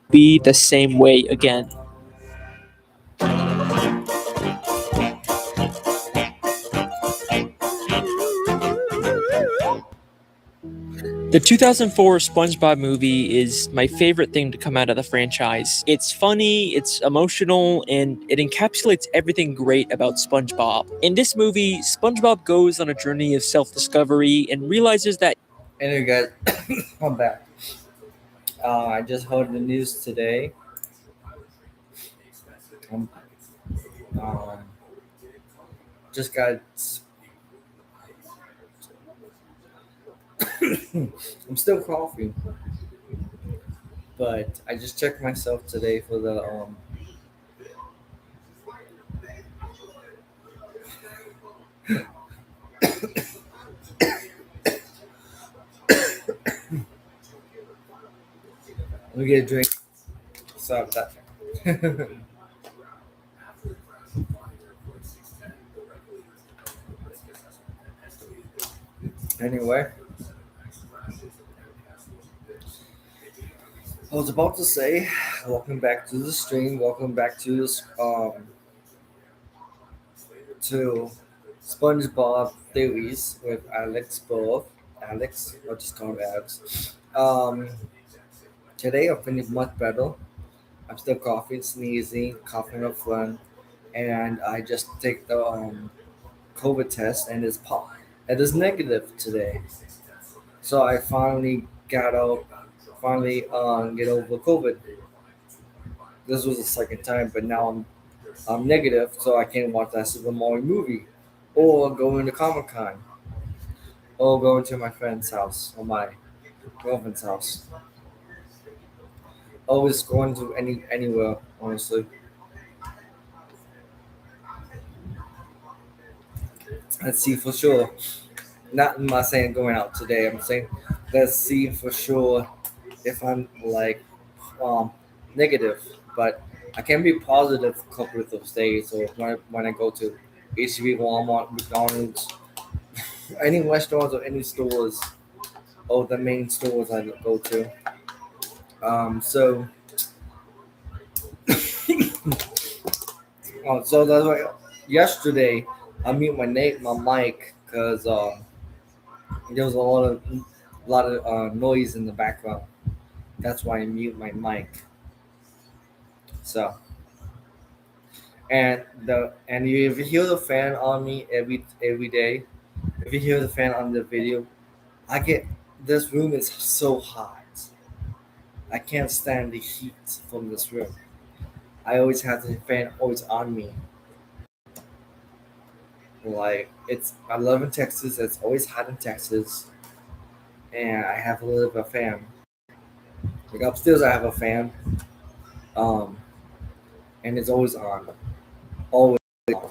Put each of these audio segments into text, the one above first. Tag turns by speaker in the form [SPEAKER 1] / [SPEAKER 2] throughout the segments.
[SPEAKER 1] be the same way again. The 2004 SpongeBob movie is my favorite thing to come out of the franchise. It's funny, it's emotional, and it encapsulates everything great about SpongeBob. In this movie, SpongeBob goes on a journey of self-discovery and realizes that
[SPEAKER 2] Anyway, guys, I'm back. I just heard the news today. Um, um, just got. I'm still coughing, but I just checked myself today for the Let me get a drink. Sorry about that. Anyway, I was about to say, welcome back to the stream. Welcome back to this to SpongeBob theories with Alex Both. Alex, I'll just call him Alex. Today I'm feeling much better. I'm still coughing, sneezing, coughing up front, and I just take the COVID test and it's pop. It is negative today. So I finally got out, finally get over COVID. This was the second time, but now I'm negative, so I can't watch that Super Mario movie, or go into Comic Con, or go into my friend's house or my girlfriend's house. Always going to anywhere, honestly. Let's see for sure. Not I'm not saying going out today. I'm saying let's see for sure if I'm like um negative, but I can be positive a couple of those days. So when I go to HB, Walmart, McDonald's, any restaurants or any stores, or the main stores I go to. So so that's why yesterday I mute my mic because there was a lot of noise in the background. That's why I mute my mic. So and if you hear the fan on me every day, if you hear the fan on the video, I get this room is so hot. I can't stand the heat from this room. I always have the fan always on me. Like I live in Texas. It's always hot in Texas, and I have a little bit of a fan. Like upstairs, I have a fan, um, and it's always on, always on.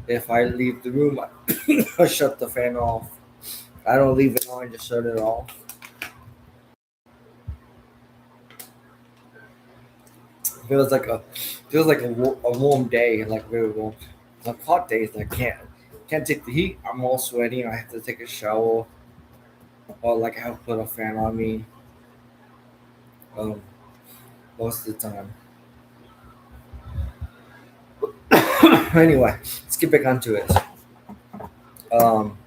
[SPEAKER 2] If I leave the room, I shut the fan off. I don't leave it on; just shut it off. Feels like a a warm day, like very warm. Like hot days, I can't take the heat. I'm all sweaty. I have to take a shower, or like I have to put a fan on me. Um, most of the time. Anyway, let's get back onto it. Um,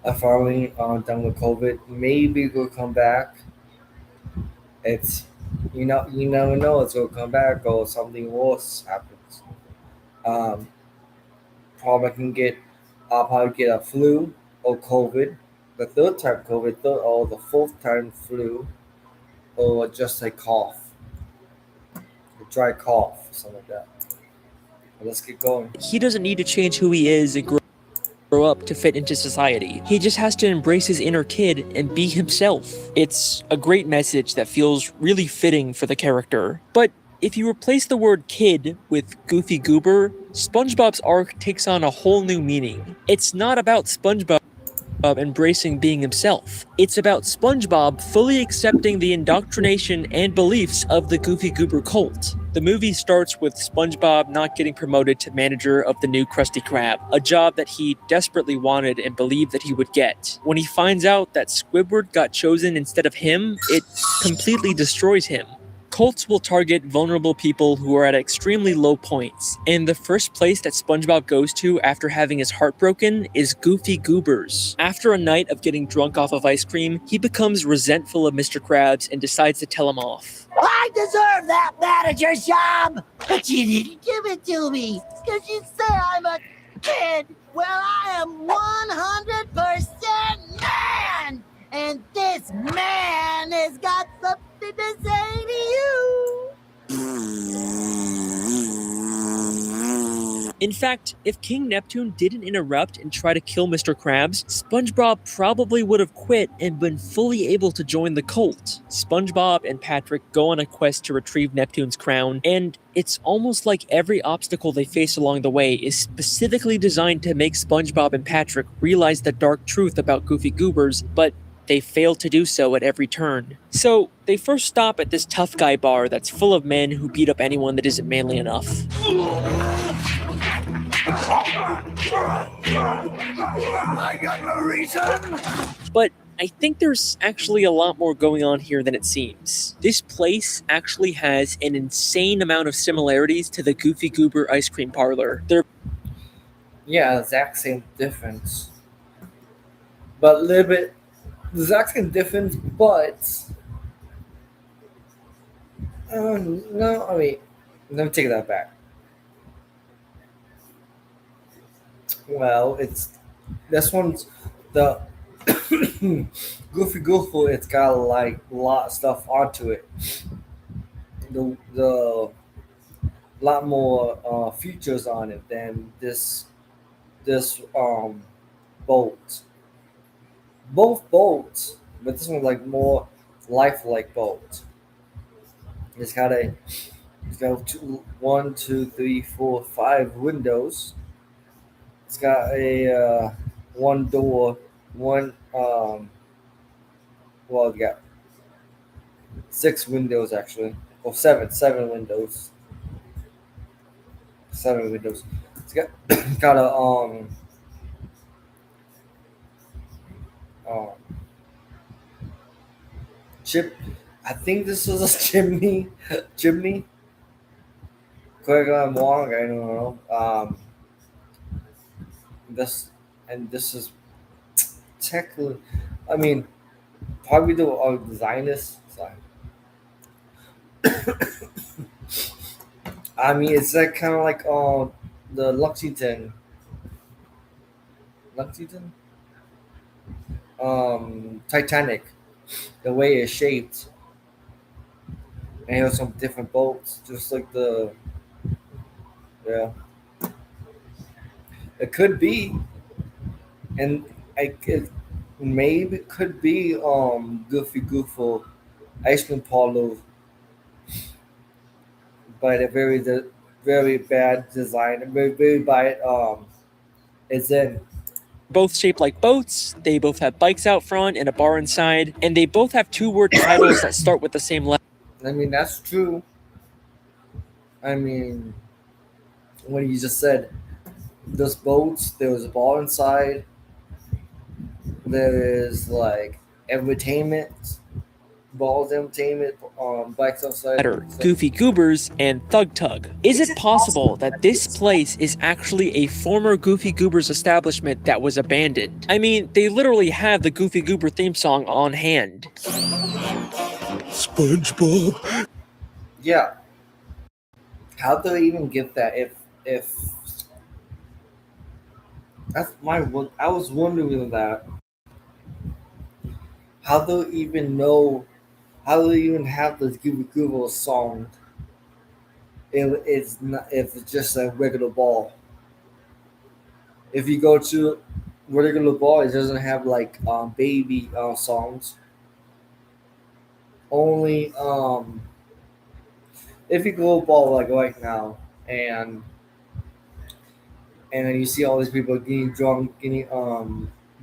[SPEAKER 2] I finally done with COVID. Maybe we'll come back. It's you never know it's gonna come back or something worse happens. Um, probably can get I'll probably get a flu or COVID, the third time COVID, or the fourth time flu, or just a cough, a dry cough, something like that. But let's get going.
[SPEAKER 1] he doesn't need to change who he is and grow up to fit into society. He just has to embrace his inner kid and be himself. It's a great message that feels really fitting for the character. But if you replace the word kid with goofy goober, SpongeBob's arc takes on a whole new meaning. It's not about SpongeBob embracing being himself. It's about SpongeBob fully accepting the indoctrination and beliefs of the Goofy Goober cult. The movie starts with SpongeBob not getting promoted to manager of the new Krusty Krab, a job that he desperately wanted and believed that he would get. When he finds out that Squidward got chosen instead of him, it completely destroys him. Cults will target vulnerable people who are at extremely low points, and the first place that SpongeBob goes to after having his heart broken is Goofy Goobers. After a night of getting drunk off of ice cream, he becomes resentful of Mr. Krabs and decides to tell him off.
[SPEAKER 3] I deserve that manager's job, but you didn't give it to me because you say I'm a kid. Well, I am 100% man, and this man has got something to say to you.
[SPEAKER 1] In fact, if King Neptune didn't interrupt and try to kill Mr. Krabs, SpongeBob probably would have quit and been fully able to join the cult. SpongeBob and Patrick go on a quest to retrieve Neptune's crown, and it's almost like every obstacle they face along the way is specifically designed to make SpongeBob and Patrick realize the dark truth about Goofy Goobers, but they fail to do so at every turn. So, they first stop at this tough guy bar that's full of men who beat up anyone that isn't manly enough.
[SPEAKER 3] I got no reason.
[SPEAKER 1] But I think there's actually a lot more going on here than it seems. This place actually has an insane amount of similarities to the Goofy Goober ice cream parlor.
[SPEAKER 2] Yeah, exact same difference. But a little bit, the exact same difference, but no, I mean, let me take that back. Well, this one's the Goofy Goofle. It's got like a lot of stuff onto it. The lot more features on it than this boat. Both boats, but this one's like more lifelike boat. It's got one, two, three, four, 5 windows. It's got a one door, one well, you got 6 windows actually, or seven windows, 7 windows. It's got a chip. I think this is a chimney. Chimney. Correct me if I'm wrong. I don't know. This is technically, I mean, probably the designers. Sorry. I mean, it's like kind of like the Lexington, Titanic, the way it's shaped, and it has some different boats, just like yeah. It could be, and maybe it could be Goofy Goofle ice cream parlor, but a very bad design, very bad it's in.
[SPEAKER 1] Both shaped like boats, they both have bikes out front and a bar inside, and they both have 2-word titles that start with the same letter.
[SPEAKER 2] I mean, that's true. I mean, what you just said, those boats, there was a bar inside, there is like entertainment, balls entertainment, bikes outside.
[SPEAKER 1] Goofy Goobers and Thug Tug. Is it possible that this place is actually a former Goofy Goobers establishment that was abandoned? I mean, they literally have the Goofy Goober theme song on hand.
[SPEAKER 4] SpongeBob.
[SPEAKER 2] Yeah. How do they even get that if that's my one? I was wondering that. How do they even know? How do they even have the Goofy Google song? If it's just a regular ball. If you go to regular ball, it doesn't have like baby songs. Only if you go ball like right now and then you see all these people getting drunk, getting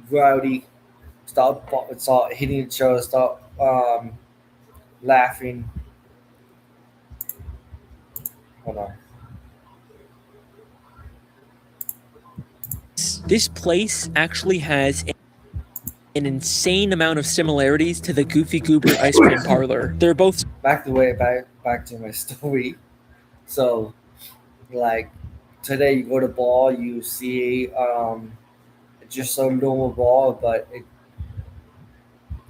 [SPEAKER 2] rowdy, stop hitting each other, stop laughing. Hold on.
[SPEAKER 1] This place actually has an insane amount of similarities to the Goofy Goober ice cream parlor. They're both
[SPEAKER 2] back to my story. So like today you go to ball, you see just a normal ball, but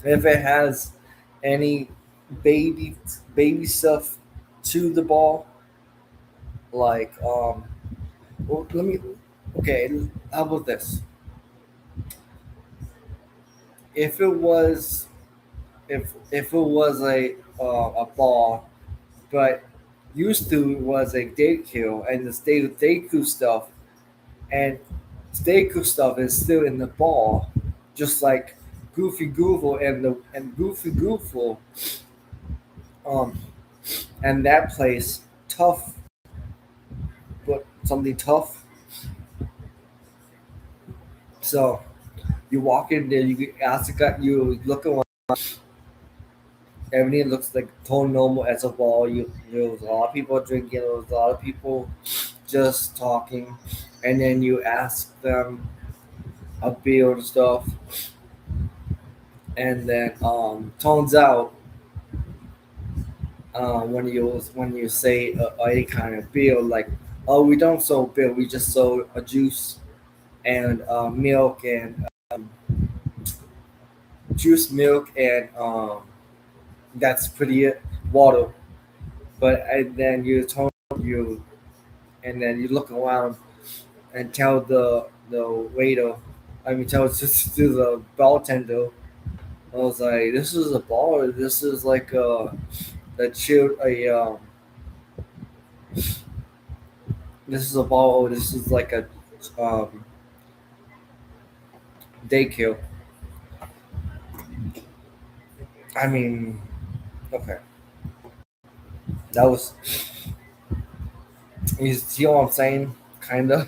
[SPEAKER 2] if it has any baby baby stuff to the ball, like well, let me okay, how about this? If it was if it was a ball, but used to was a daycare and the daycare stuff and daycare stuff is still in the ball, just like Goofy Goofle and Goofy Goofle, um, and that place tough, but something tough. So you walk in there, you ask the guy, you look around, everything looks like totally normal as a ball. There was a lot of people drinking, there was a lot of people just talking, and then you ask them a beer and stuff, and then turns out when you say any kind of beer, like, oh, we don't sell beer, we just sell a juice and milk and juice, milk, and that's pretty it, water. But and then you and then you look around and tell the waiter, I mean, tell to the bartender. I was like, this is a bar. This is like a chill a this is a bar. This is like a um, daycare. I mean, okay, that was. You see what I'm saying? Kinda.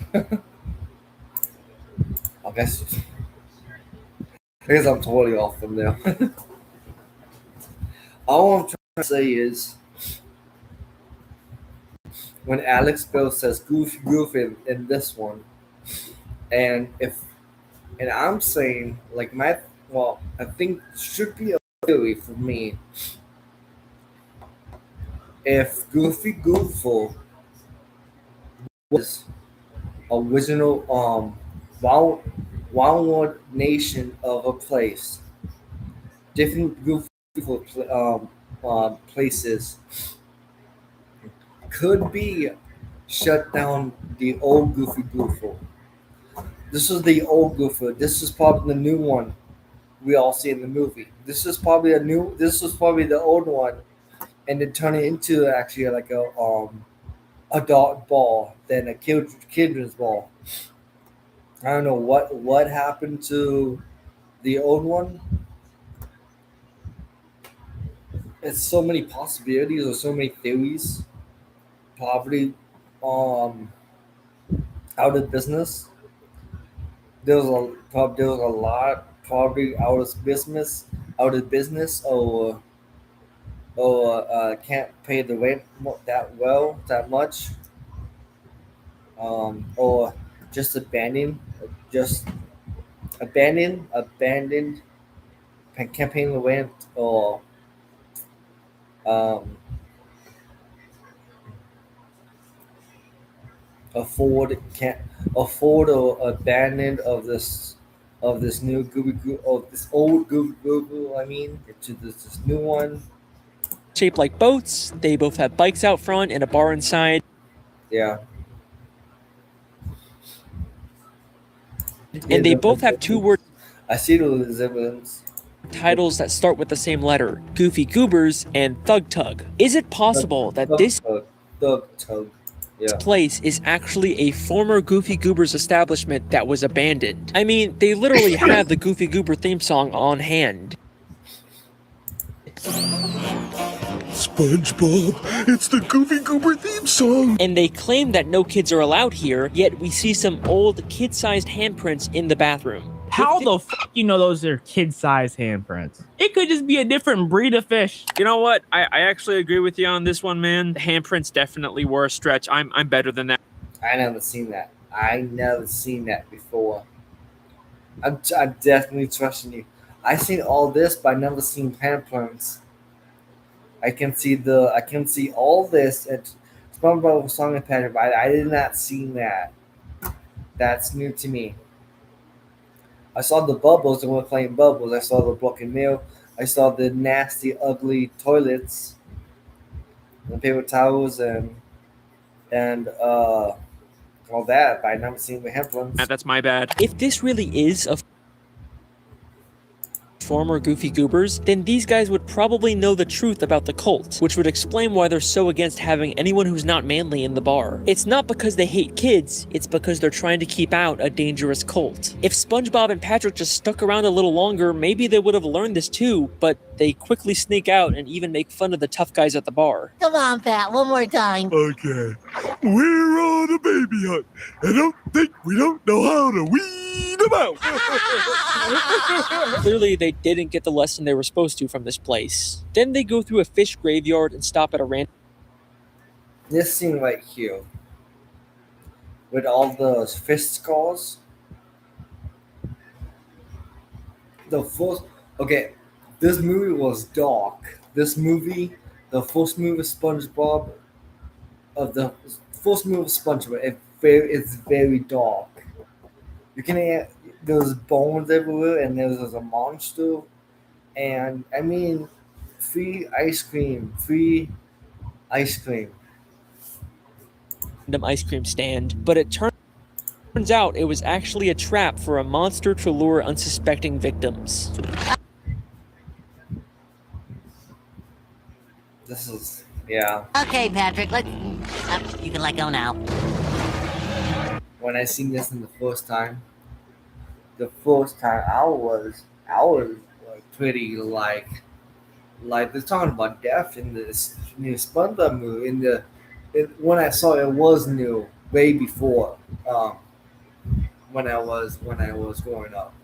[SPEAKER 2] I guess. I guess I'm totally off from there. All I'm trying to say is when Alex Bill says goof in this one, and if and I'm saying like my well, I think should be a theory for me if Goofy Goofle was original wild wild nation of a place, different Goofy places could be shut down the old Goofy Goofle. This is the old Goofy. This is probably the new one we all see in the movie. This is probably a new. This was probably the old one, and then turn it into actually like a adult ball than a children's ball. I don't know what happened to the old one. It's so many possibilities or so many theories. Probably um out of business. There was a lot probably out of business or can't pay the rent that much or just just abandoned can't pay the rent or um, can't afford or abandon of this new of this old Google I mean to this new one.
[SPEAKER 1] Shaped like boats, they both have bikes out front and a bar inside,
[SPEAKER 2] Yeah.
[SPEAKER 1] and they both have two word
[SPEAKER 2] I see the resemblance.
[SPEAKER 1] titles that start with the same letter, Goofy Goobers and Thug Tug. Is it possible that this
[SPEAKER 2] Thug Tug. Yeah.
[SPEAKER 1] place is actually a former Goofy Goobers establishment that was abandoned? I mean, they literally have the Goofy Goober theme song on hand.
[SPEAKER 4] SpongeBob, it's the Goofy Goober theme song!
[SPEAKER 1] And they claim that no kids are allowed here, yet we see some old kid-sized handprints in the bathroom.
[SPEAKER 5] How the fuck you know those are kid-sized handprints? It could just be a different breed of fish.
[SPEAKER 6] You know what? I actually agree with you on this one, man. The handprints definitely were a stretch. I'm better than that.
[SPEAKER 2] I never seen that. I never seen that before. I'm definitely trusting you. I seen all this, but I never seen handprints. I can see all this at SpongeBob Song and Patrick, but I did not see that. That's new to me. I saw the bubbles and we're playing bubbles. I saw the broken nail. I saw the nasty, ugly toilets, the paper towels, and all that. But I never seen the hemplins.
[SPEAKER 6] That's my bad.
[SPEAKER 1] If this really is a former Goofy Goobers, then these guys would probably know the truth about the cult, which would explain why they're so against having anyone who's not manly in the bar. It's not because they hate kids, it's because they're trying to keep out a dangerous cult. If SpongeBob and Patrick just stuck around a little longer, maybe they would have learned this too, but they quickly sneak out and even make fun of the tough guys at the bar.
[SPEAKER 3] Come on, Pat, one more time.
[SPEAKER 4] Okay. We're on a baby hunt. I don't think we don't know how to weed them out.
[SPEAKER 1] Clearly, they didn't get the lesson they were supposed to from this place. Then they go through a fish graveyard and stop at a random.
[SPEAKER 2] This scene right here, with all those fish skulls. The first, okay, this movie was dark. This movie, the first movie of SpongeBob, it's very dark. You can there's bones everywhere, and there's a monster, and I mean, free ice cream.
[SPEAKER 1] Ice cream stand, but it turns out it was actually a trap for a monster to lure unsuspecting victims.
[SPEAKER 2] This is, yeah.
[SPEAKER 3] Okay, Patrick, you can let go now.
[SPEAKER 2] When I seen this in the first time, I was like pretty like they're talking about death in this new SpongeBob movie. When I saw it was new way before when I was growing up.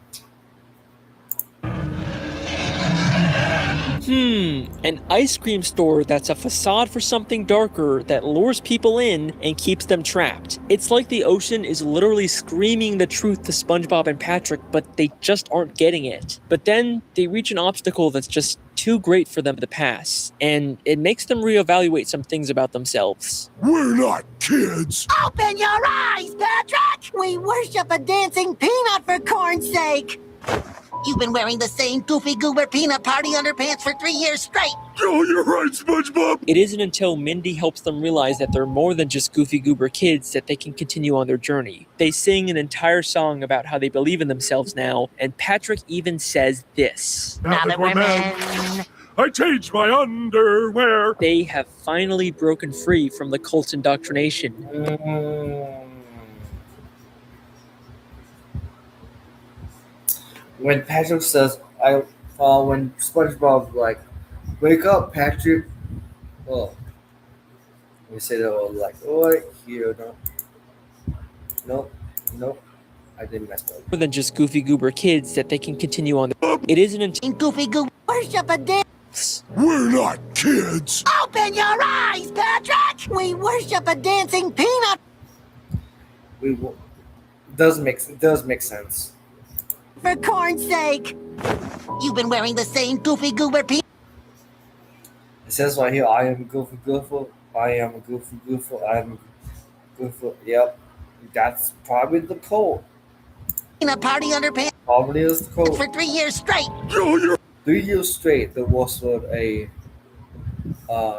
[SPEAKER 1] An ice cream store that's a facade for something darker that lures people in and keeps them trapped. It's like the ocean is literally screaming the truth to SpongeBob and Patrick, but they just aren't getting it. But then they reach an obstacle that's just too great for them to pass, and it makes them reevaluate some things about themselves.
[SPEAKER 4] We're not kids.
[SPEAKER 3] Open your eyes, Patrick! We worship a dancing peanut for corn's sake! You've been wearing the same goofy goober peanut party underpants for 3 years straight!
[SPEAKER 4] Oh, you're right, SpongeBob.
[SPEAKER 1] It isn't until Mindy helps them realize that they're more than just goofy goober kids that they can continue on their journey. They sing an entire song about how they believe in themselves now, and Patrick even says this.
[SPEAKER 3] Now that we're men...
[SPEAKER 4] I changed my underwear.
[SPEAKER 1] They have finally broken free from the cult's indoctrination.
[SPEAKER 2] When Patrick says, when SpongeBob like, wake up, Patrick. Oh, we say that all like, oh, here, nope, I didn't mess up.
[SPEAKER 1] More than just goofy goober kids that they can continue on. It isn't until
[SPEAKER 3] Goofy goober worship a dance...
[SPEAKER 4] We're not kids.
[SPEAKER 3] Open your eyes, Patrick! We worship a dancing peanut...
[SPEAKER 2] Does make sense.
[SPEAKER 3] For corn's sake! You've been wearing the same goofy goober peanut...
[SPEAKER 2] It says right here, I am goofy goofer. I am a goofy goofer. I am goofy. Yep, that's probably the code.
[SPEAKER 3] Peanut party underpants...
[SPEAKER 2] Probably is the code.
[SPEAKER 3] For 3 years straight!
[SPEAKER 4] Oh, you're
[SPEAKER 2] 3 years straight, there was a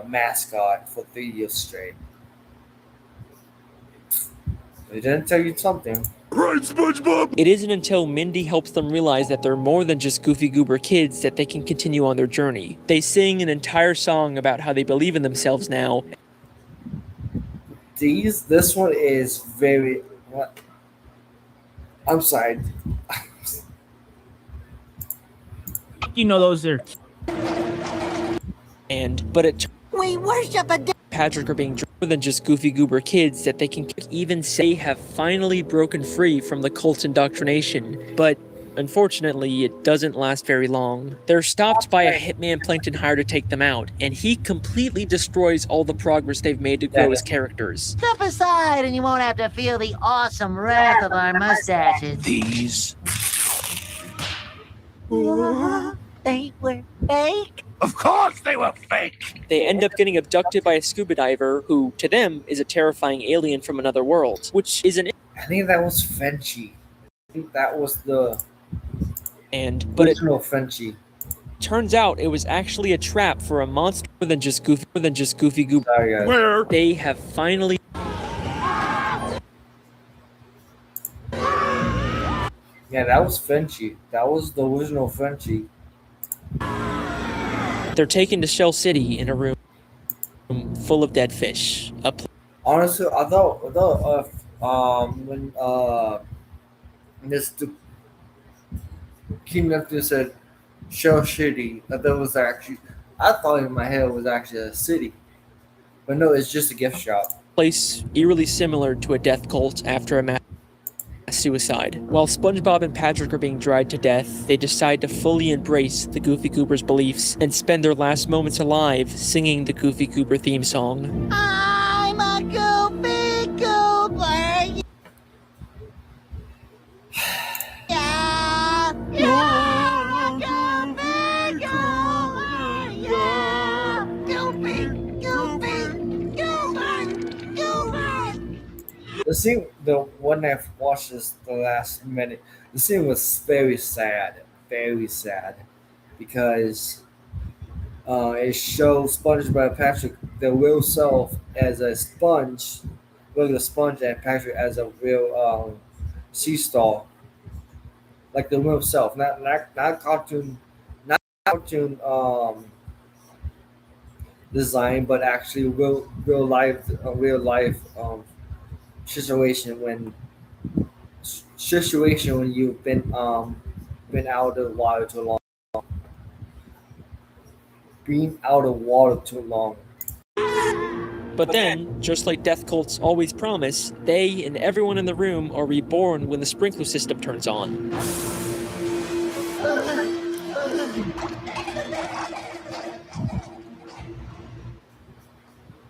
[SPEAKER 2] mascot for 3 years straight. They didn't tell you something.
[SPEAKER 4] right, SpongeBob.
[SPEAKER 1] It isn't until Mindy helps them realize that they're more than just goofy goober kids that they can continue on their journey. They sing an entire song about how they believe in themselves now.
[SPEAKER 2] This one is very... What? I'm sorry.
[SPEAKER 5] You know those are...
[SPEAKER 1] But it
[SPEAKER 3] We worship a...
[SPEAKER 1] Patrick are being more than just goofy goober kids that they can even say have finally broken free from the cult's indoctrination. But unfortunately, it doesn't last very long. They're stopped by a hitman Plankton hired to take them out, and he completely destroys all the progress they've made to grow as characters.
[SPEAKER 3] Step aside and you won't have to feel the awesome wrath of our mustaches.
[SPEAKER 4] These
[SPEAKER 3] They were fake?
[SPEAKER 4] Of course they were fake.
[SPEAKER 1] They end up getting abducted by a scuba diver who, to them, is a terrifying alien from another world, which is an
[SPEAKER 2] I think that was Frenchie. I think that was the
[SPEAKER 1] but it
[SPEAKER 2] original Frenchie.
[SPEAKER 1] turns out it was actually a trap for a monster more than just Goofy Goober.
[SPEAKER 2] Sorry, guys.
[SPEAKER 4] Where?
[SPEAKER 1] They have finally
[SPEAKER 2] Yeah, that was Frenchie. That was the original Frenchie.
[SPEAKER 1] they're taken to Shell City in a room full of dead fish.
[SPEAKER 2] Honestly, I thought when Mr. King Neptune said Shell City, I thought in my head it was actually a city. But no, it's just a gift shop.
[SPEAKER 1] Place eerily similar to a death cult after a mass suicide. While SpongeBob and Patrick are being dragged to death, they decide to fully embrace the Goofy Goober's beliefs and spend their last moments alive singing the Goofy Goober theme song.
[SPEAKER 3] I'm a goofy goober. Yeah. Yeah. Goofy goober. Yeah. Goofy, goofy, goober, goober.
[SPEAKER 2] The scene, the one I watched this the last minute, the scene was very sad, because it shows SpongeBob and Patrick their real self as a sponge, regular sponge, and Patrick as a real sea star, like the real self, not cartoon design, but actually real life situation when you've been out of water too long. Being out of water too long.
[SPEAKER 1] But then, just like death cults always promise, they and everyone in the room are reborn when the sprinkler system turns on.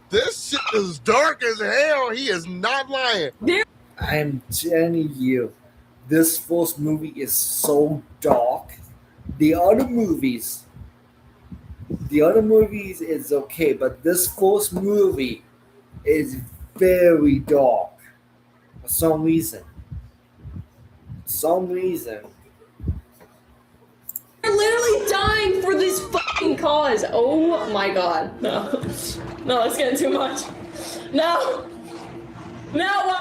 [SPEAKER 4] This shit is dark as hell. He is not lying.
[SPEAKER 2] I am telling you, this first movie is so dark. The other movies is okay, but this first movie is very dark for some reason.
[SPEAKER 7] You're literally dying for this fucking cause. Oh my god. No. No, it's getting too much. No. No.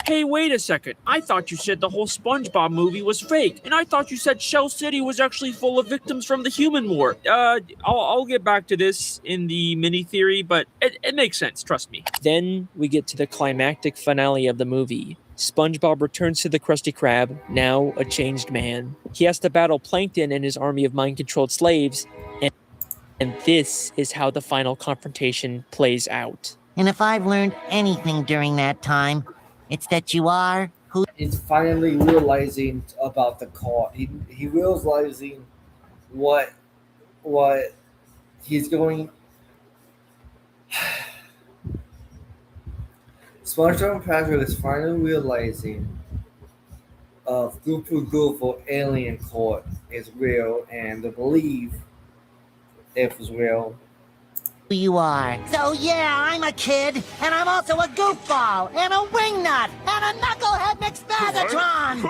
[SPEAKER 6] Hey, wait a second. I thought you said the whole SpongeBob movie was fake, and I thought you said Shell City was actually full of victims from the human war. I'll get back to this in the mini theory, but it makes sense, trust me.
[SPEAKER 1] Then we get to the climactic finale of the movie. SpongeBob returns to the Krusty Krab, now a changed man. He has to battle Plankton and his army of mind-controlled slaves, and this is how the final confrontation plays out.
[SPEAKER 3] And if I've learned anything during that time, it's that you are who.
[SPEAKER 2] It's finally realizing about the call. He realizing what he's going. SpongeBob and Patrick is finally realizing Goofy alien court is real, and they believe it was real.
[SPEAKER 3] You are. So yeah, I'm a kid, and I'm also a goofball, and a wingnut, and a knucklehead McSpagatron.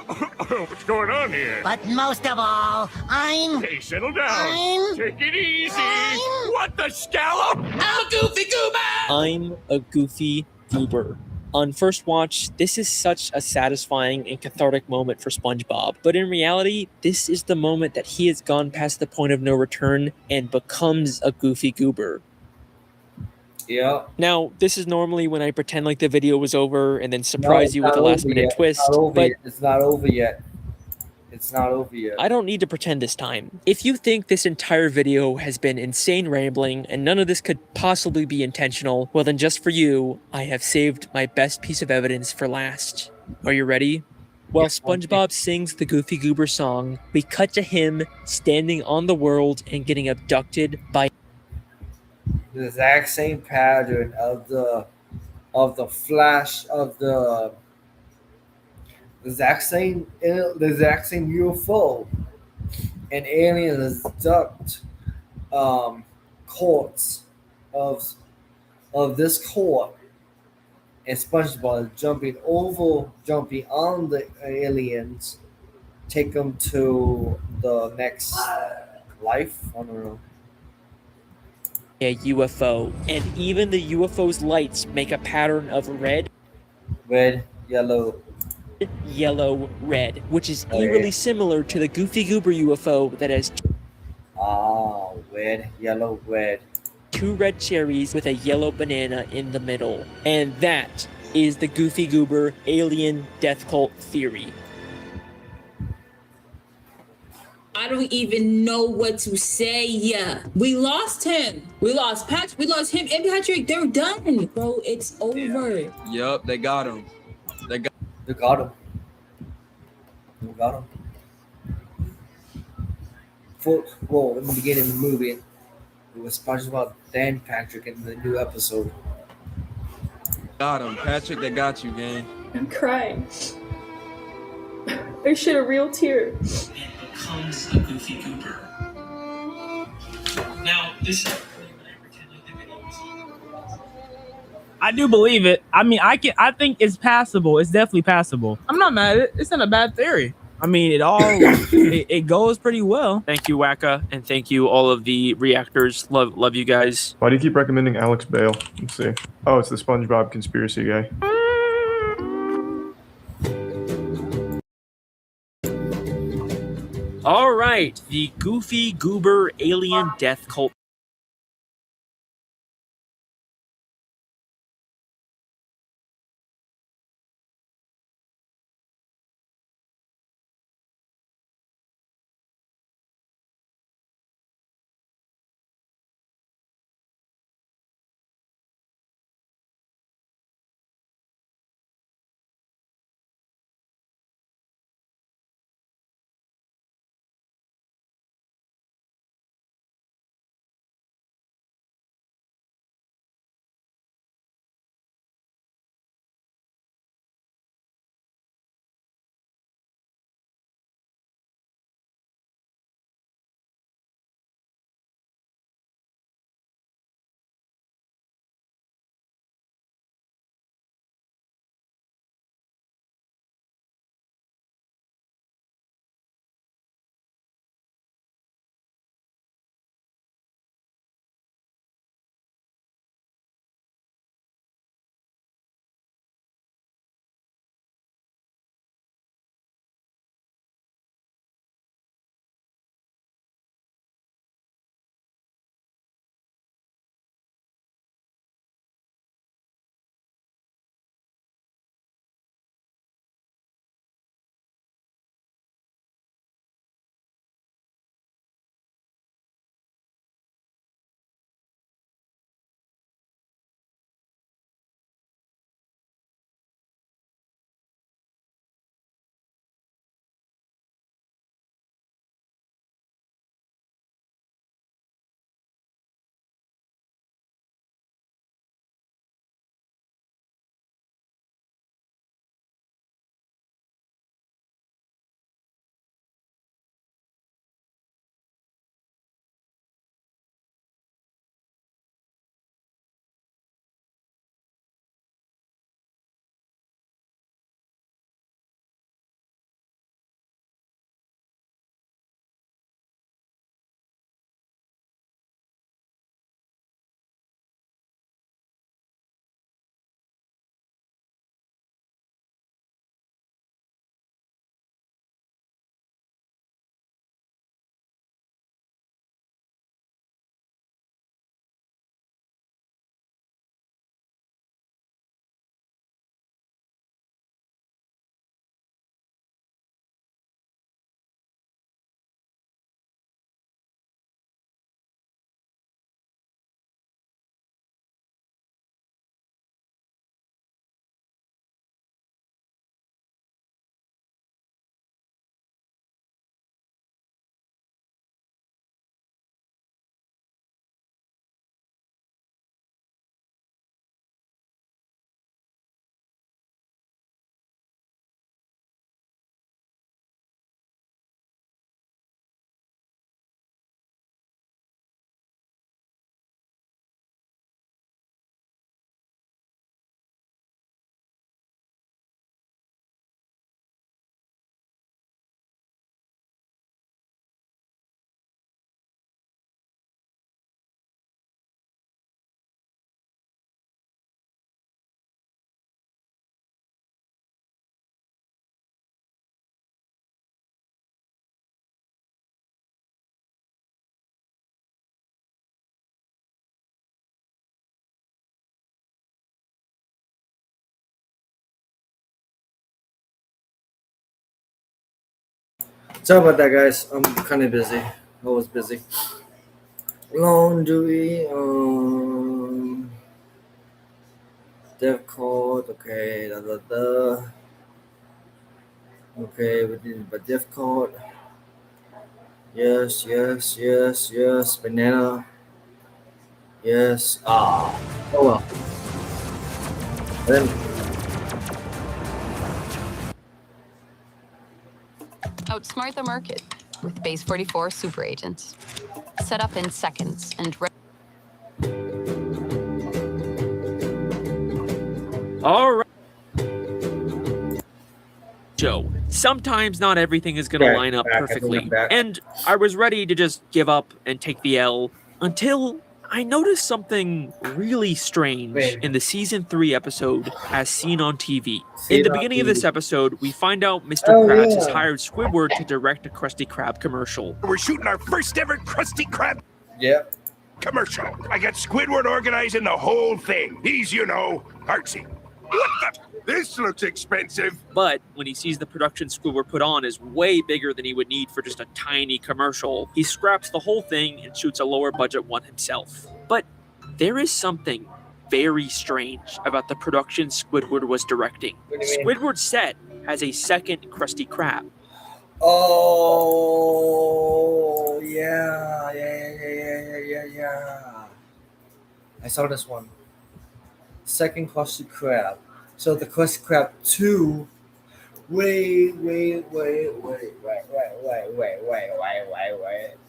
[SPEAKER 4] What's going on here?
[SPEAKER 3] But most of all, I'm...
[SPEAKER 4] Hey, settle down.
[SPEAKER 3] I'm...
[SPEAKER 4] Take it easy.
[SPEAKER 3] I'm-
[SPEAKER 4] What the scallop?
[SPEAKER 3] I'm a goofy goober!
[SPEAKER 1] I'm a Goofy Goober. On first watch, this is such a satisfying and cathartic moment for SpongeBob, but in reality, this is the moment that he has gone past the point of no return and becomes a Goofy Goober.
[SPEAKER 2] Yeah.
[SPEAKER 1] Now, this is normally when I pretend like the video was over and then surprise you with a last minute twist, but
[SPEAKER 2] It's not over yet.
[SPEAKER 1] I don't need to pretend this time. If you think this entire video has been insane rambling and none of this could possibly be intentional, well then just for you, I have saved my best piece of evidence for last. Are you ready? While SpongeBob sings the Goofy Goober song, we cut to him standing on the world and getting abducted by
[SPEAKER 2] The exact same pattern of the flash of the exact same UFO and aliens abduct courts of this court, and SpongeBob is jumping on the aliens, take them to the next life. I don't know.
[SPEAKER 1] A UFO, and even the UFO's lights make a pattern of red,
[SPEAKER 2] Red, yellow.
[SPEAKER 1] yellow, red, which is
[SPEAKER 2] Oh,
[SPEAKER 1] eerily
[SPEAKER 2] yeah.
[SPEAKER 1] similar to the Goofy Goober UFO that has
[SPEAKER 2] Ah, red, yellow, red.
[SPEAKER 1] two red cherries with a yellow banana in the middle. And that is the Goofy Goober alien death cult theory.
[SPEAKER 8] I don't even know what to say. We lost him. We lost Patrick. We lost him and Patrick. They're done, bro. It's over.
[SPEAKER 9] Yup, they got him.
[SPEAKER 2] They got him. They got him. Well, in the beginning of the movie, it was SpongeBob, then Patrick in the new episode.
[SPEAKER 9] Got him. Patrick, they got you, gang.
[SPEAKER 7] I'm crying. I shed a real tear.
[SPEAKER 10] Becomes a Goofy Goober. Now, this is really when I pretend like the video was on.
[SPEAKER 5] I do believe it. I mean, I think it's passable. It's definitely passable. I'm not mad at it. It's not a bad theory. I mean, it goes pretty well.
[SPEAKER 6] Thank you, Waka, and thank you all of the reactors. Love you guys.
[SPEAKER 11] Why do you keep recommending Alex Bale? Let's see. Oh, it's the SpongeBob conspiracy guy.
[SPEAKER 6] All right, the Goofy Goober alien death cult
[SPEAKER 2] Sorry about that, guys. I'm kind of busy. I was busy. Laundry. Dev code. Okay. Da da da. Okay, we did but dev code. Yes, yes, yes, yes. Banana. Yes. Ah. Oh well. Then
[SPEAKER 12] Outsmart the market with Base 44 super agents. Set up in seconds and
[SPEAKER 6] All right. Joe, sometimes not everything is going to line up perfectly. And I was ready to just give up and take the L until I noticed something really strange in the season 3 episode As Seen on TV. In the beginning of this episode, we find out Mr. Krabs has hired Squidward to direct a Krusty Krab commercial.
[SPEAKER 4] We're shooting our first ever Krusty Krab commercial. I got Squidward organizing the whole thing. He's, you know, artsy. What the? This looks expensive.
[SPEAKER 6] But when he sees the production Squidward put on is way bigger than he would need for just a tiny commercial, he scraps the whole thing and shoots a lower budget one himself. But there is something very strange about the production Squidward was directing. Squidward's set has a second Krusty Krab.
[SPEAKER 2] Oh yeah. I saw this one. Second Krusty Krab. So the Krusty Krab 2. Wait.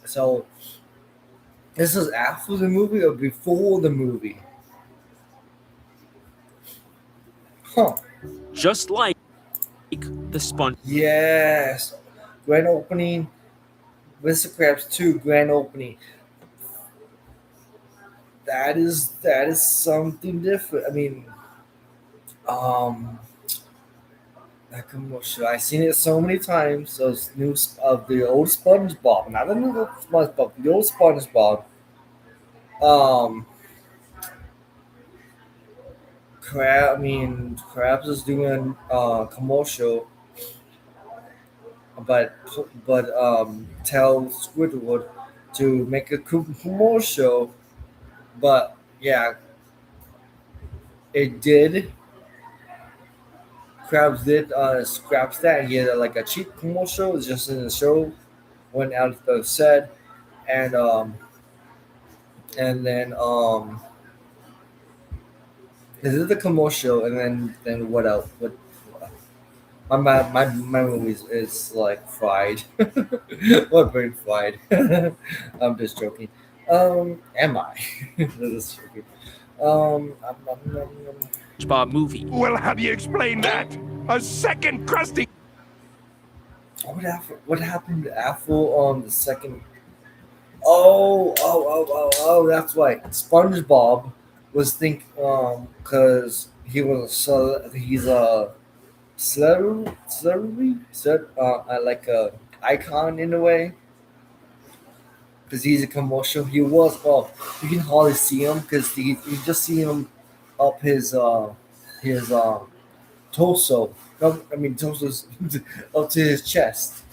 [SPEAKER 2] So this is after the movie or before the movie? Huh.
[SPEAKER 6] Just like the Sponge.
[SPEAKER 2] Yes. Grand opening. Mr. Krabs 2 grand opening. That is something different. I mean, that commercial. I've seen it so many times. Those new of the old SpongeBob, not the new SpongeBob, the old SpongeBob. Krabs is doing commercial, but tell Squidward to make a commercial, but yeah, it did. Krabs did scraps that and get like a cheap commercial just in the show, went out of the set, and then they did the commercial, and then what else? What my movie is like fried. What brain fried? I'm just joking. Am I? Just joking.
[SPEAKER 6] SpongeBob movie.
[SPEAKER 4] Well, how do you explain that? A second Krusty.
[SPEAKER 2] What happened after the second? Oh! That's right. SpongeBob was because he's a celebrity, like a icon in a way. Because he's a commercial. He was. You can hardly see him because you just see him up his torso. Torso's up to his chest.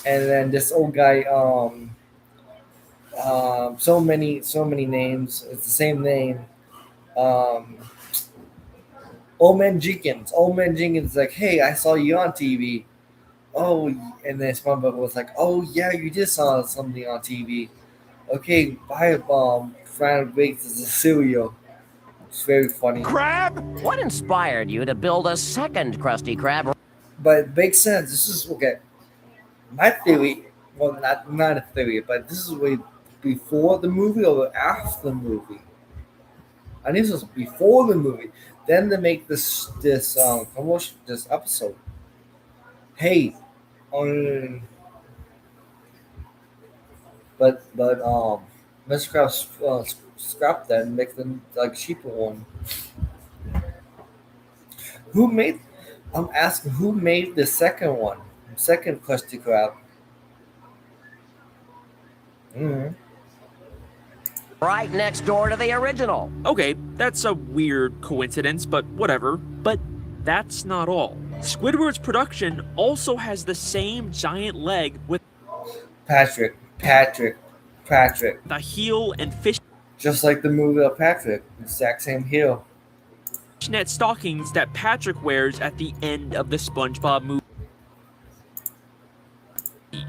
[SPEAKER 2] And then this old guy. So many names. It's the same name. Old Man Jenkins. Old Man Jenkins is like, hey, I saw you on TV. Oh, and then SpongeBob was like, oh yeah, you did saw something on TV. Okay, buy a bomb. Fran bakes as a cereal. It's very funny.
[SPEAKER 13] Crab? What inspired you to build a second Krusty Krab?
[SPEAKER 2] But it makes sense. This is okay. My theory, well, not a theory, but this is way before the movie or after the movie. I think this was before the movie. Then they make this commercial, this episode. Hey, but Mr. Krabs scrapped that and make them like cheaper one. I'm asking who made the second one, second Krusty Krab.
[SPEAKER 13] Right next door to the original.
[SPEAKER 6] Okay, that's a weird coincidence, but whatever. But that's not all. Squidward's production also has the same giant leg with
[SPEAKER 2] Patrick.
[SPEAKER 6] the heel and
[SPEAKER 2] Just like the movie of Patrick, exact same heel.
[SPEAKER 6] fishnet stockings that Patrick wears at the end of the SpongeBob movie.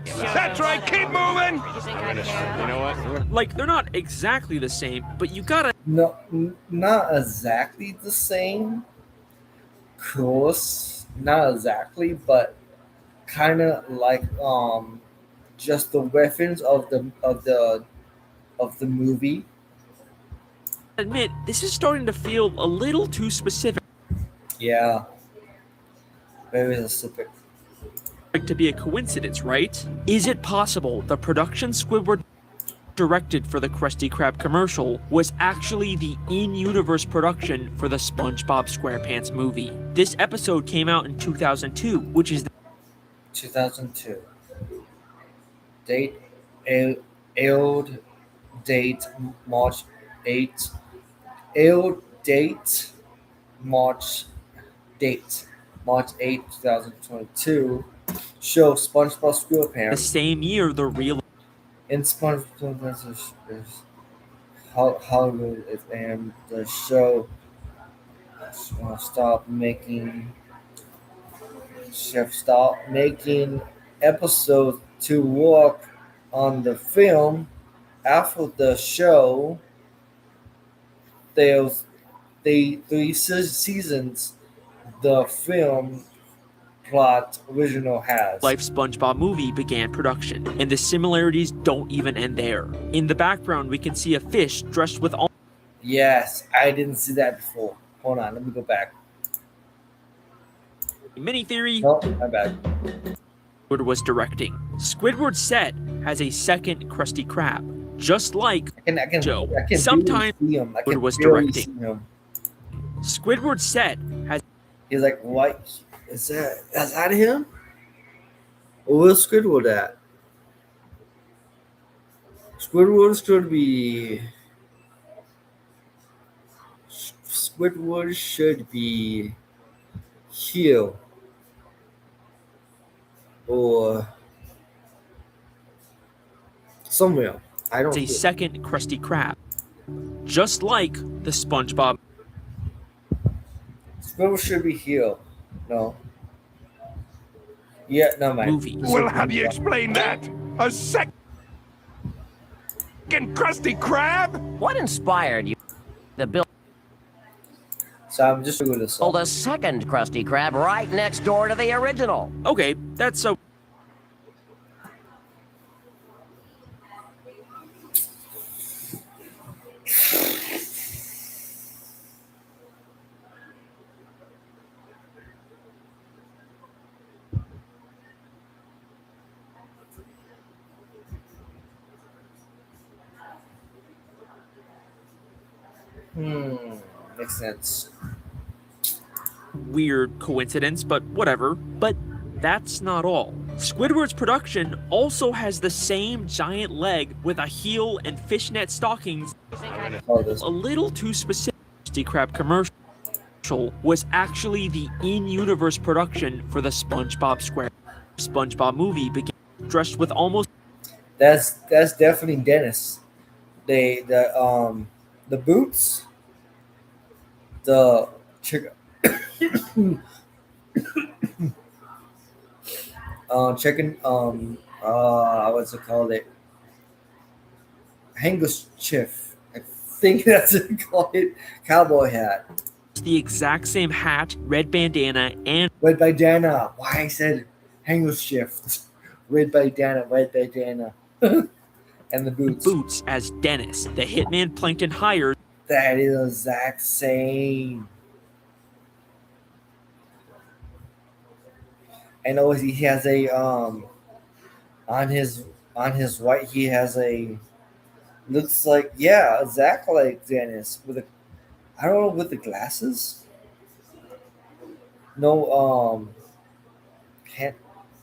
[SPEAKER 4] That's right, keep moving!
[SPEAKER 9] You know what?
[SPEAKER 6] Like, they're not exactly the same, but you gotta
[SPEAKER 2] No, not exactly the same. Course, not exactly, but kind of like just the reference of the movie.
[SPEAKER 6] admit this is starting to feel a little too specific
[SPEAKER 2] Yeah, very specific.
[SPEAKER 6] to be a coincidence, right? Is it possible the production Squidward directed for the Krusty Krab commercial was actually the in-universe production for the SpongeBob SquarePants movie? This episode came out in 2002, which is
[SPEAKER 2] 2002. Date aired date March 8th. Aired date March 8th, 2022. Show SpongeBob
[SPEAKER 6] the
[SPEAKER 2] SquarePants.
[SPEAKER 6] same year the real
[SPEAKER 2] In SpongeBob is Hollywood and the show stop making episodes to work on the film. After the show, there's the 3 seasons the film plot original has.
[SPEAKER 6] life SpongeBob movie began production, and the similarities don't even end there. In the background, we can see a fish dressed with all
[SPEAKER 2] Yes, I didn't see that before. Hold on, let me go back.
[SPEAKER 6] mini theory.
[SPEAKER 2] No, my bad.
[SPEAKER 6] Squidward was directing. Squidward's set has a second Krusty Krab, just like Joe. Sometimes Squidward was directing. Squidward's set has.
[SPEAKER 2] He's like, what? Is that him? Where's Squidward at? Squidward should be. Squidward should be here. Or somewhere. I don't.
[SPEAKER 6] A second Krusty Krab, just like the SpongeBob.
[SPEAKER 2] Squidward should be here. No. Yeah, no mind.
[SPEAKER 6] Movie.
[SPEAKER 4] Well, how do you explain that? A second Krusty Krab?
[SPEAKER 13] What inspired you to build
[SPEAKER 2] So I'm just doing this.
[SPEAKER 13] a second Krusty Krab right next door to the original?
[SPEAKER 6] Okay, that's so.
[SPEAKER 2] Makes sense.
[SPEAKER 6] Weird coincidence, but whatever. But that's not all. Squidward's production also has the same giant leg with a heel and fishnet stockings. A little too specific. Krusty Krab commercial was actually the in-universe production for the SpongeBob movie began dressed with almost.
[SPEAKER 2] That's definitely Dennis. The boots, the chicken, what's it called? Handkerchief. I think that's what they call it. Cowboy hat.
[SPEAKER 6] The exact same hat, red bandana, and
[SPEAKER 2] red bandana. Why I said handkerchief? Red bandana. And the boots.
[SPEAKER 6] As Dennis, the hitman Plankton hires.
[SPEAKER 2] That is the exact same. And always he has a on his white he has a looks like exactly like Dennis with a I don't know with the glasses. No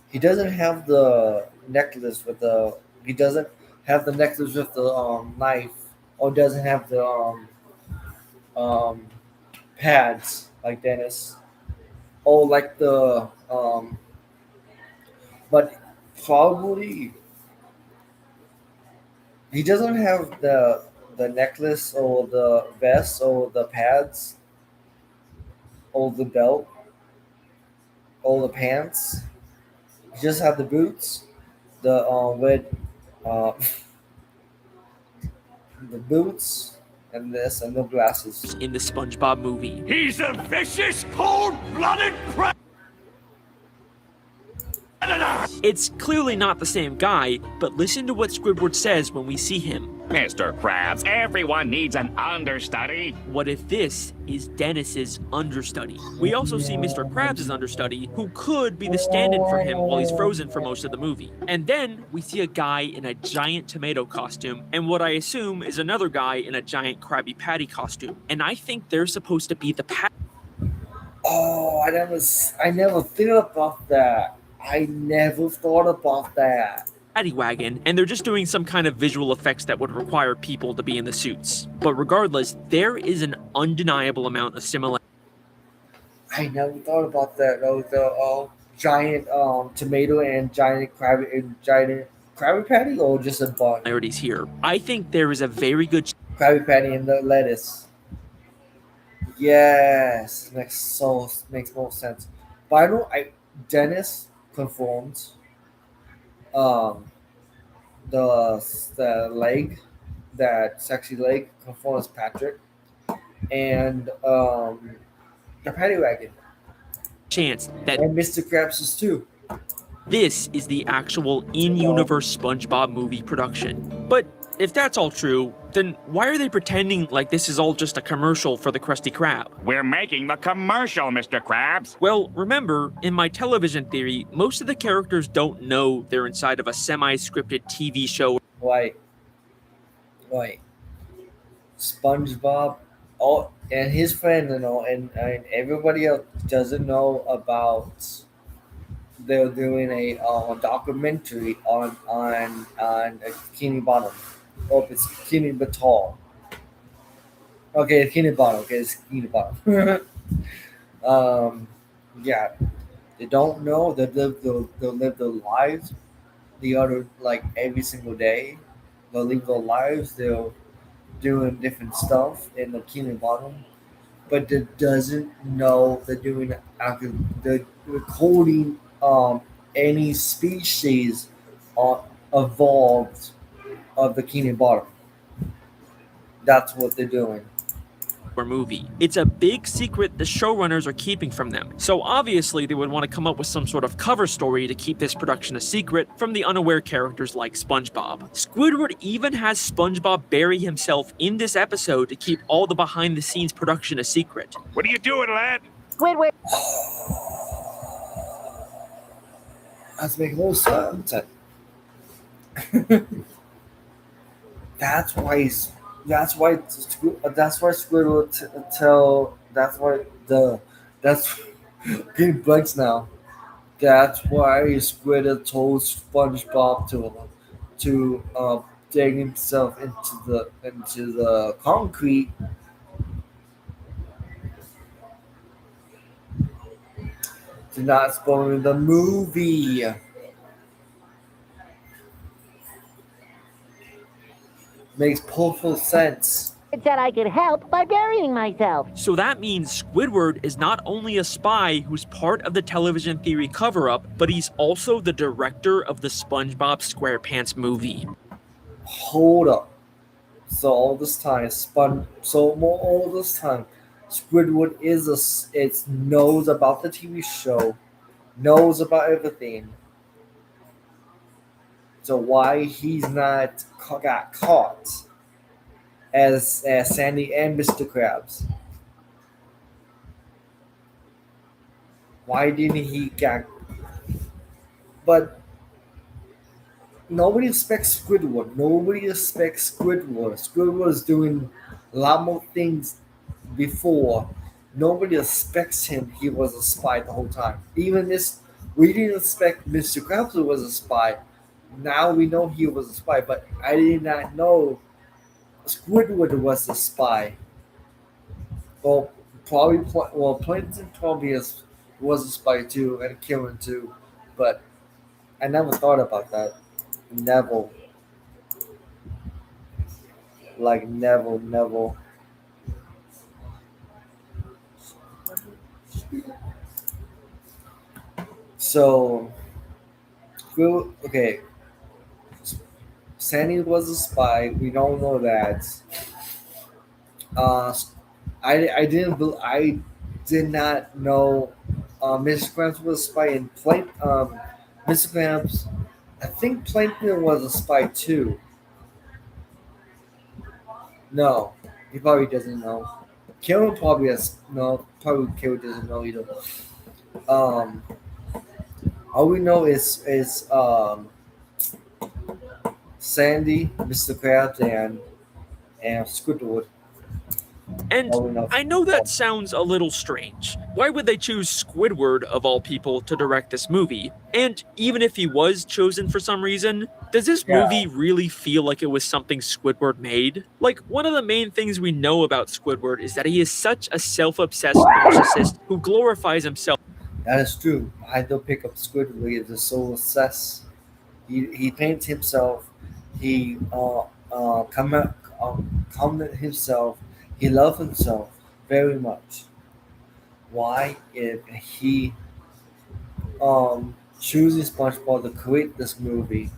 [SPEAKER 2] he doesn't have the necklace with the he doesn't have the necklace with the knife, or doesn't have the pads like Dennis. Oh, like but probably he doesn't have the necklace or the vest or the pads or the belt or the pants. He just have the boots, the red, uh, the boots, and this and the glasses.
[SPEAKER 1] In the SpongeBob movie.
[SPEAKER 4] He's a vicious, cold-blooded predator!
[SPEAKER 1] It's clearly not the same guy, but listen to what Squidward says when we see him.
[SPEAKER 14] Mr. Krabs, everyone needs an understudy.
[SPEAKER 1] What if this is Dennis's understudy? We also see Mr. Krabs' understudy, who could be the stand-in for him while he's frozen for most of the movie. And then we see a guy in a giant tomato costume, and what I assume is another guy in a giant Krabby Patty costume. And I think they're supposed to be the
[SPEAKER 2] Oh, I never thought about that. I never thought about that.
[SPEAKER 1] Paddy wagon, and they're just doing some kind of visual effects that would require people to be in the suits. But regardless, there is an undeniable amount of similarity.
[SPEAKER 2] I never thought about that. The giant tomato and giant Krabby Patty, or just a bun?
[SPEAKER 1] Here, I think there is a very good
[SPEAKER 2] Krabby Patty and the lettuce. Yes, makes more sense. But I know Dennis conforms. The leg, that sexy leg, conforms Patrick, and the paddy wagon.
[SPEAKER 1] Chance that
[SPEAKER 2] and Mr. Krabs is too.
[SPEAKER 1] This is the actual in-universe SpongeBob movie production. But if that's all true, then why are they pretending like this is all just a commercial for the Krusty Krab?
[SPEAKER 14] We're making the commercial, Mr. Krabs.
[SPEAKER 1] Well, remember, in my television theory, most of the characters don't know they're inside of a semi-scripted TV show.
[SPEAKER 2] Wait. SpongeBob, and his friend, and everybody else doesn't know about. They're doing a documentary on Bikini Bottom. Oh, it's Bikini Bottom. Okay, it's Bikini Bottom. Okay, it's Bikini Bottom. Yeah, they don't know that they'll live their lives. The other, like, every single day, they'll live their lives. They'll doing different stuff in the Bikini Bottom, but they doesn't know they're doing they're recording any species evolved of the Bikini Bottom. That's what they're doing.
[SPEAKER 1] Or movie. It's a big secret the showrunners are keeping from them. So obviously they would want to come up with some sort of cover story to keep this production a secret from the unaware characters like SpongeBob. Squidward even has SpongeBob bury himself in this episode to keep all the behind the scenes production a secret.
[SPEAKER 4] What are you doing, lad?
[SPEAKER 3] Squidward.
[SPEAKER 2] That's making more sense. That's why Squidward tell. That's getting bugs now. That's why Squidward told SpongeBob to dig himself into the concrete. To not spoil the movie. Makes perfect sense.
[SPEAKER 3] It said I could help by burying myself.
[SPEAKER 1] So that means Squidward is not only a spy who's part of the television theory cover-up, but he's also the director of the SpongeBob SquarePants movie.
[SPEAKER 2] Hold up. So all this time, Squidward knows about the TV show, knows about everything. So why he's not got caught as Sandy and Mr. Krabs? Why didn't he get? But nobody expects Squidward. Squidward is doing a lot more things before. Nobody expects him. He was a spy the whole time. We didn't expect Mr. Krabs was a spy. Now we know he was a spy, but I did not know Squidward was a spy. Plankton probably was a spy too and killing too, but I never thought about that. Never, like never. So, okay, Sandy was a spy. We don't know that. Uh, I did not know Mr. Krabs was a spy in Mr. Krabs. I think Plankton was a spy too. No, he probably doesn't know. Karen probably has no. Probably Karen doesn't know either. Um, all we know is Sandy, Mr. Krabs, and Squidward.
[SPEAKER 6] And
[SPEAKER 2] All we know.
[SPEAKER 6] I know that sounds a little strange. Why would they choose Squidward, of all people, to direct this movie? And even if he was chosen for some reason, does this movie really feel like it was something Squidward made? Like, one of the main things we know about Squidward is that he is such a self-obsessed narcissist who glorifies himself.
[SPEAKER 2] That is true. I don't pick up Squidward as a soul obsessed. He paints himself. He comment himself. He loves himself very much. Why, if he chooses SpongeBob to create this movie,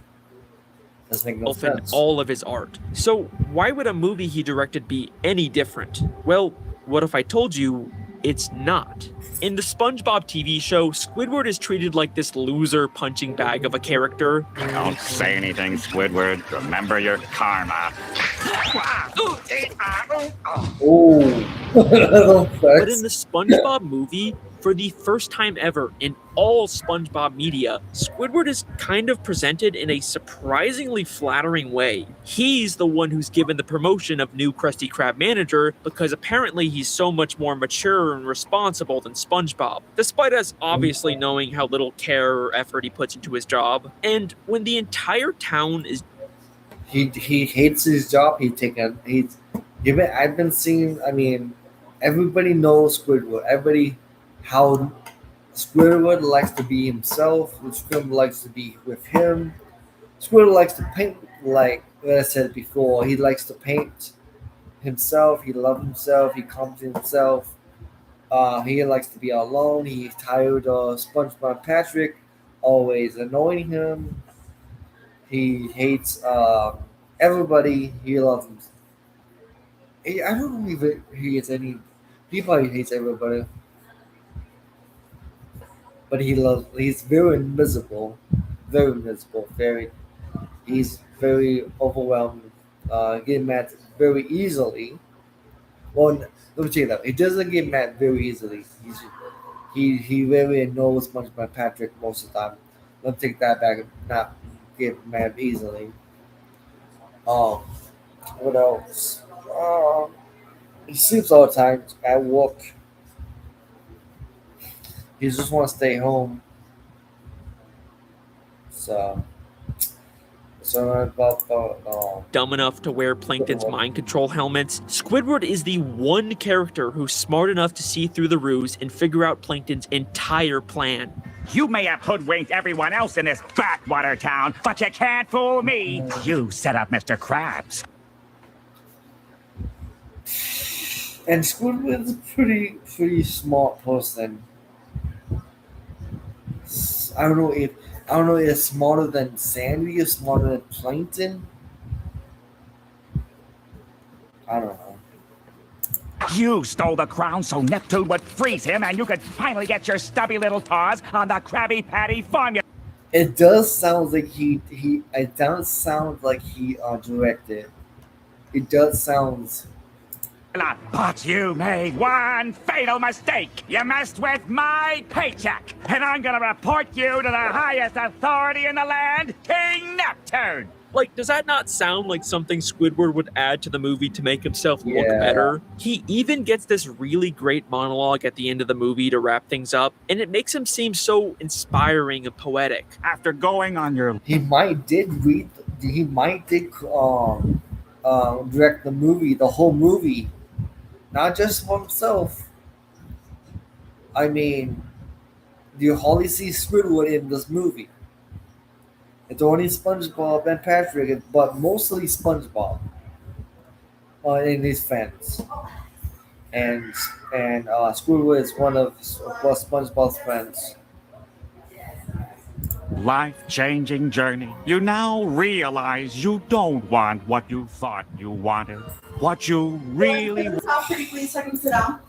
[SPEAKER 2] doesn't make no
[SPEAKER 6] In
[SPEAKER 2] sense.
[SPEAKER 6] all of his art. So why would a movie he directed be any different? Well, what if I told you it's not? In the SpongeBob TV show, Squidward is treated like this loser punching bag of a character.
[SPEAKER 14] Don't say anything, Squidward. Remember your karma.
[SPEAKER 6] But in the SpongeBob movie, for the first time ever in all SpongeBob media, Squidward is kind of presented in a surprisingly flattering way. He's the one who's given the promotion of new Krusty Krab manager because apparently he's so much more mature and responsible than SpongeBob, despite us obviously knowing how little care or effort he puts into his job. And when the entire town is
[SPEAKER 2] He hates his job. I've been seeing. I mean, everybody knows Squidward. Everybody how Squidward likes to be himself. Squidward likes to be with him. Squidward likes to paint. Like I said before, he likes to paint himself. He loves himself. He comes to himself. He likes to be alone. He's tired of SpongeBob Patrick always annoying him. He hates everybody. He loves him. I don't know if he hates any. He probably hates everybody. But he's very invisible. Very invisible. He's very overwhelmed. Get mad very easily. Well, let me tell you that. He doesn't get mad very easily. He really annoys SpongeBob Patrick most of the time. Let me take that back. Not get mad easily. What else? He sleeps all the time at work. He just wants to stay home. So about the
[SPEAKER 6] dumb enough to wear Plankton's mind control helmets, Squidward is the one character who's smart enough to see through the ruse and figure out Plankton's entire plan.
[SPEAKER 14] You may have hoodwinked everyone else in this backwater town, but you can't fool me. You set up Mr. Krabs.
[SPEAKER 2] And Squidward's a pretty smart person. I don't know if it's smarter than Sandy or smarter than Plankton. I don't know.
[SPEAKER 14] You stole the crown so Neptune would freeze him and you could finally get your stubby little paws on the Krabby Patty formula.
[SPEAKER 2] It does sound like he directed. It does sound.
[SPEAKER 14] But you made one fatal mistake. You messed with my paycheck. And I'm gonna report you to the highest authority in the land, King Neptune.
[SPEAKER 6] Like, does that not sound like something Squidward would add to the movie to make himself look better? He even gets this really great monologue at the end of the movie to wrap things up, and it makes him seem so inspiring and poetic.
[SPEAKER 14] After going on your...
[SPEAKER 2] He might did direct the movie, the whole movie. Not just for himself. I mean, you hardly see Squidward in this movie. It's only SpongeBob and Patrick, but mostly SpongeBob in these fans. And Squidward is one of SpongeBob's friends.
[SPEAKER 14] Life-changing journey. You now realize you don't want what you thought you wanted. What you really want.
[SPEAKER 15] Top pretty please so I can sit down.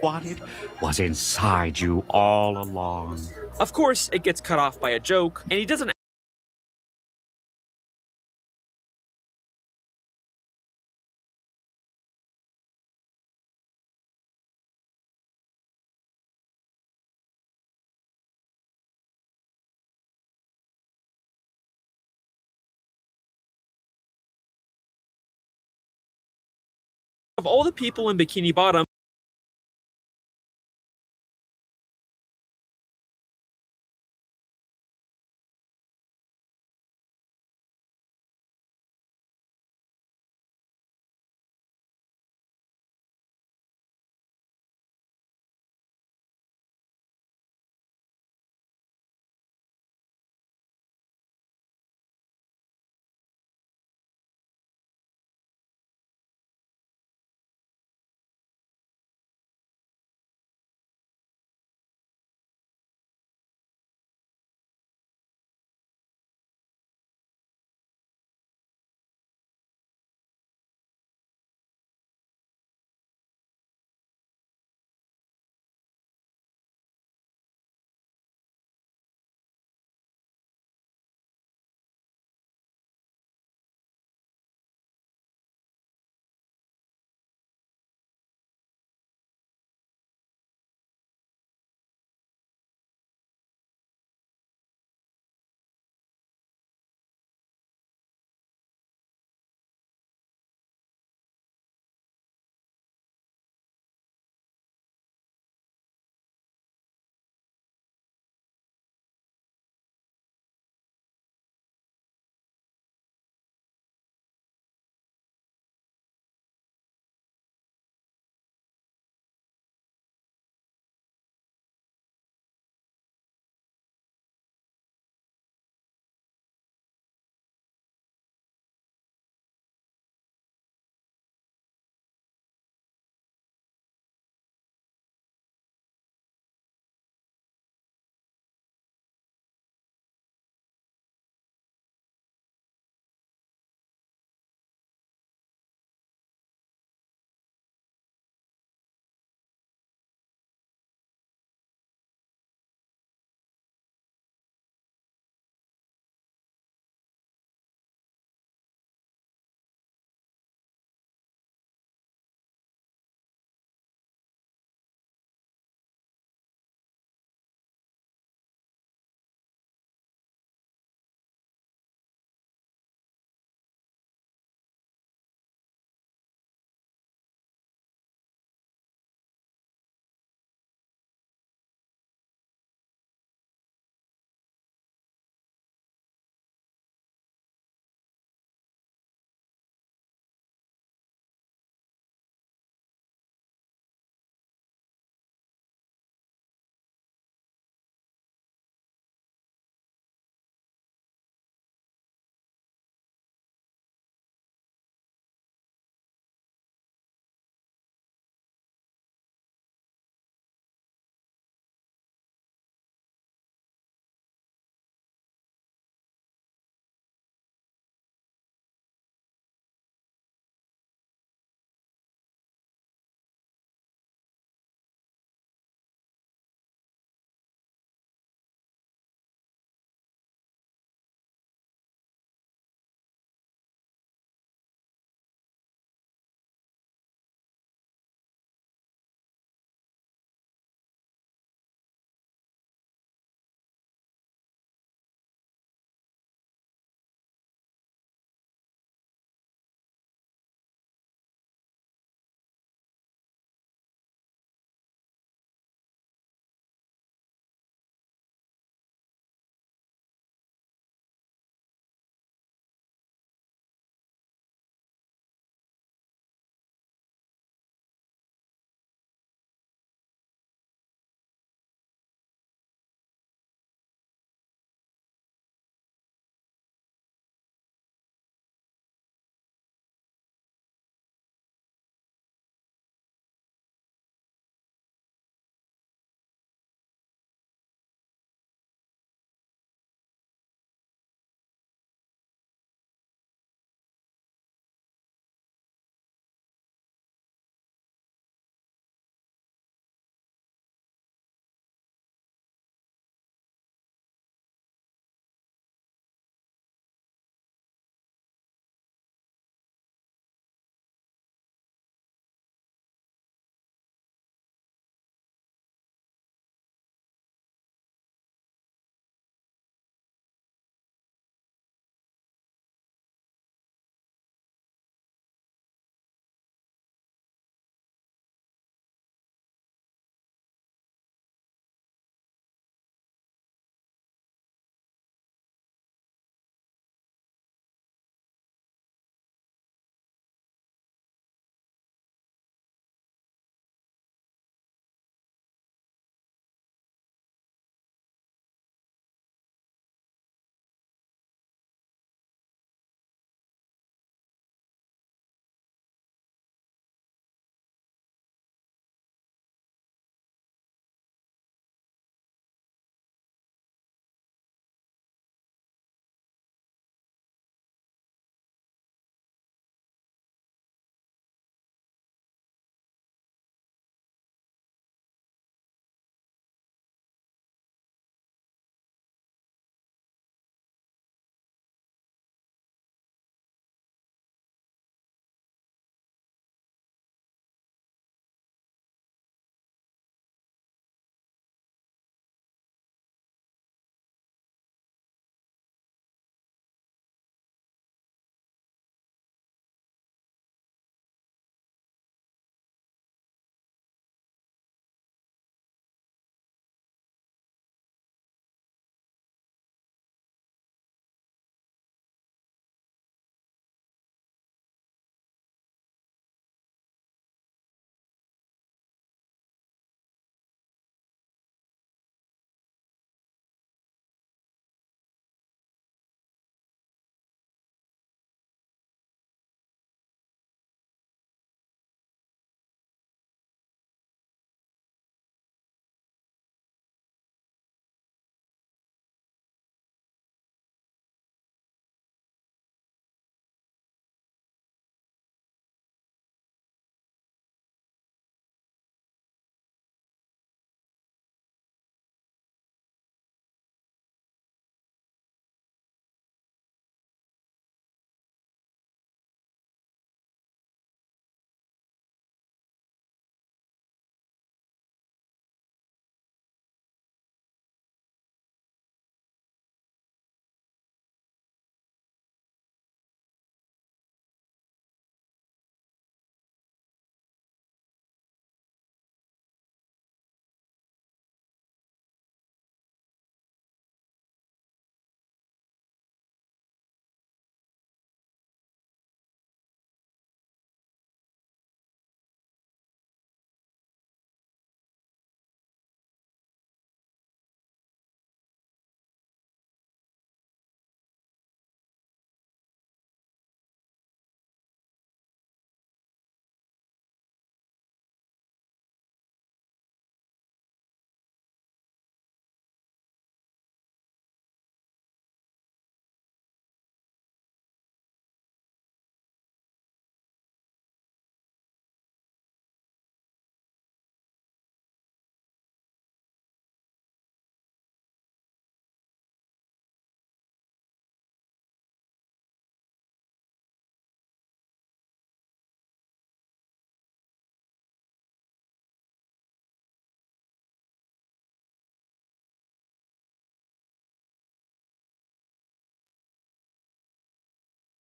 [SPEAKER 14] Wanted was inside you all along.
[SPEAKER 6] Of course, it gets cut off by a joke, and he doesn't. Of all the people in Bikini Bottom,